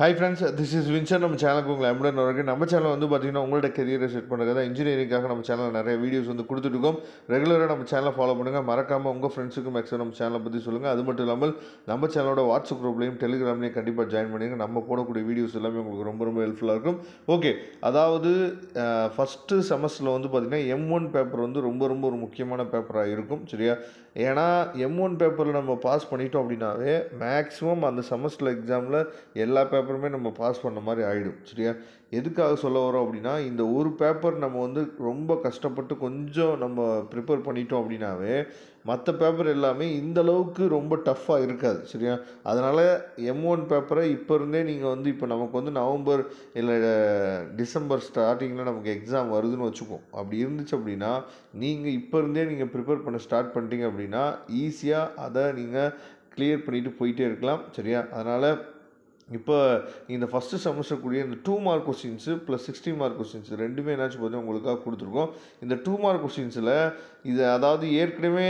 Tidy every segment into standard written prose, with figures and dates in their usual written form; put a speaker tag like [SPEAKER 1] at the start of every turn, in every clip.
[SPEAKER 1] Hi friends, this is Vincent. நம்ம சேனலுக்கு உங்களை அன்புடன் வரவேற்கிறேன். நம்ம சேனல் வந்து பார்த்தீங்கன்னா உங்களோட கெரியரை செட் பண்ணுறதா இன்ஜினியரிங்காக நம்ம சேனலில் நிறைய வீடியோஸ் வந்து கொடுத்துட்ருக்கோம். ரெகுலராக நம்ம சேனலை ஃபாலோ பண்ணுங்கள். மறக்காமல் உங்கள் ஃப்ரெண்ட்ஸுக்கும் மேக்ஸிமம் நம்ம சேனலை பற்றி சொல்லுங்கள். அது மட்டும் இல்லாமல் நம்ம சேனலோட வாட்ஸ்அப் குரூப்லையும் டெலிகிராம்லையும் கண்டிப்பாக ஜாயின் பண்ணிடுங்க. நம்ம போடக்கூடிய வீடியோஸ் எல்லாமே உங்களுக்கு ரொம்ப ஹெல்ப்ஃபுல்லாக இருக்கும். ஓகே, அதாவது ஃபஸ்ட்டு செமஸ்டரில் வந்து பார்த்திங்கன்னா M1 பேப்பர் வந்து ரொம்ப ஒரு முக்கியமான பேப்பராக இருக்கும். சரியா? ஏன்னா M1 பேப்பரில் நம்ம பாஸ் பண்ணிட்டோம் அப்படின்னாவே மேக்ஸிமம் அந்த செமஸ்டர் எக்ஸாமில் எல்லா பேப்பருமே நம்ம பாஸ் பண்ண மாதிரி ஆகிடும். சரியா? எதுக்காக சொல்ல வரோம் அப்படின்னா, இந்த ஒரு பேப்பர் நம்ம வந்து ரொம்ப கஷ்டப்பட்டு கொஞ்சம் நம்ம ப்ரிப்பேர் பண்ணிட்டோம் அப்படின்னாவே மற்ற பேப்பர் எல்லாமே இந்த அளவுக்கு ரொம்ப டஃப்பாக இருக்காது. சரியா? அதனால் M1 பேப்பரை இப்போ இருந்தே நீங்கள் வந்து இப்போ நமக்கு வந்து நவம்பர் இல்லை டிசம்பர் ஸ்டார்டிங்கில் நமக்கு எக்ஸாம் வருதுன்னு வச்சுக்கோம். அப்படி இருந்துச்சு அப்படின்னா நீங்கள் இப்போ இருந்தே நீங்கள் ப்ரிப்பேர் பண்ண ஸ்டார்ட் பண்ணிட்டீங்க அப்படின்னா ஈஸியாக அதை நீங்கள் கிளியர் பண்ணிவிட்டு போயிட்டே இருக்கலாம். சரியா? அதனால் இப்போ இந்த ஃபஸ்ட்டு செமஸ்டர் கூடிய இந்த 2 mark questions plus 16 mark questions ரெண்டுமே என்னாச்சு பார்த்தீங்கன்னா உங்களுக்காக கொடுத்துருக்கோம். இந்த 2 மார்க் கொஸ்டின்ஸில் இது அதாவது ஏற்கனவே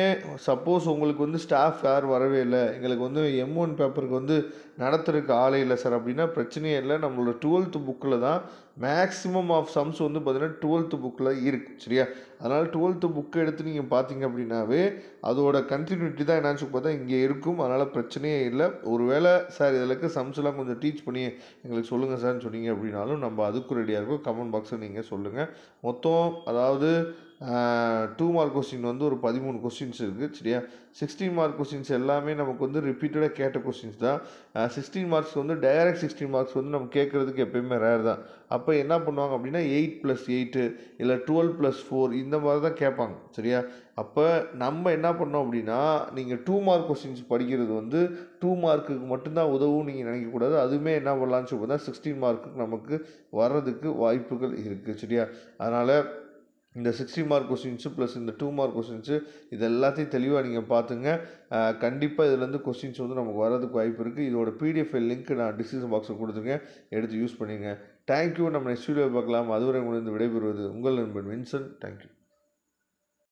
[SPEAKER 1] சப்போஸ் உங்களுக்கு வந்து ஸ்டாஃப் யார் வரவே இல்லை, எங்களுக்கு வந்து M1 பேப்பருக்கு வந்து நடத்துறதுக்கு ஆளே இல்லை சார் அப்படின்னா பிரச்சனையே இல்லை. நம்மளோட 12th புக்கில் தான் மேக்ஸிமம் ஆஃப் சம்ஸ் வந்து பார்த்திங்கன்னா 12th புக்கில் இருக்குது. சரியா? அதனால் 12th புக்கை எடுத்து நீங்கள் பார்த்தீங்க அப்படின்னாவே அதோட கண்டினியூட்டி தான் என்னாச்சு பார்த்தா இங்கே இருக்கும். அதனால் பிரச்சனையே இல்லை. ஒருவேளை சார் இதில் இருக்க சம்ஸ்லாம் கொஞ்சம் டீச் பண்ணி எங்களுக்கு சொல்லுங்கள் சார்னு சொன்னீங்க அப்படின்னாலும் நம்ம அதுக்கும் ரெடியாக இருக்கும். கமெண்ட் பாக்ஸில் நீங்கள் சொல்லுங்கள். மொத்தம் அதாவது 2 மார்க் கொஸ்டின் வந்து ஒரு 13 கொஸ்டின்ஸ் இருக்குது. சரியா? 16 மார்க் கொஸ்டின்ஸ் எல்லாமே நமக்கு வந்து ரிப்பீட்டடாக கேட்ட கொஸ்டின்ஸ் தான். 16 மார்க்ஸ் வந்து டைரக்ட் 16 மார்க்ஸ் வந்து நம்ம கேட்குறதுக்கு எப்போயுமே ரேர் தான். அப்போ என்ன பண்ணுவாங்க அப்படின்னா 8+8 இல்லை 12+4 இந்த மாதிரி தான் கேட்பாங்க. சரியா? அப்போ நம்ம என்ன பண்ணோம் அப்படின்னா நீங்கள் 2 மார்க் கொஸ்டின்ஸ் படிக்கிறது வந்து 2 மார்க்குக்கு மட்டும்தான் உதவும் நீங்கள் நினைக்கக்கூடாது. அதுவுமே என்ன பண்ணலான்னு சொல்லி பார்த்தா 16 மார்க்குக்கு நமக்கு வர்றதுக்கு வாய்ப்புகள் இருக்குது. சரியா? அதனால் இந்த 60 மார்க் கொஸ்டின்ஸு ப்ளஸ் இந்த 2 மார்க் கொஸ்டின்ஸு இது எல்லாத்தையும் தெளிவாக நீங்கள் பார்த்துங்க. கண்டிப்பாக இதுலேருந்து கொஸ்டின்ஸ் வந்து நமக்கு வர்றதுக்கு வாய்ப்பு இருக்குது. இதோட PDF லிங்க் நான் டிஸ்கிரிப்ஷன் பாக்ஸில் கொடுத்துருக்கேன், எடுத்து யூஸ் பண்ணிங்க. தேங்க்யூ. நம்ம நெக்ஸ்ட் வீடியோ பார்க்கலாம். அதுவரை உங்களுக்கு விடைபெறுவது உங்கள் நண்பன் வின்சென்ட். தேங்க்யூ.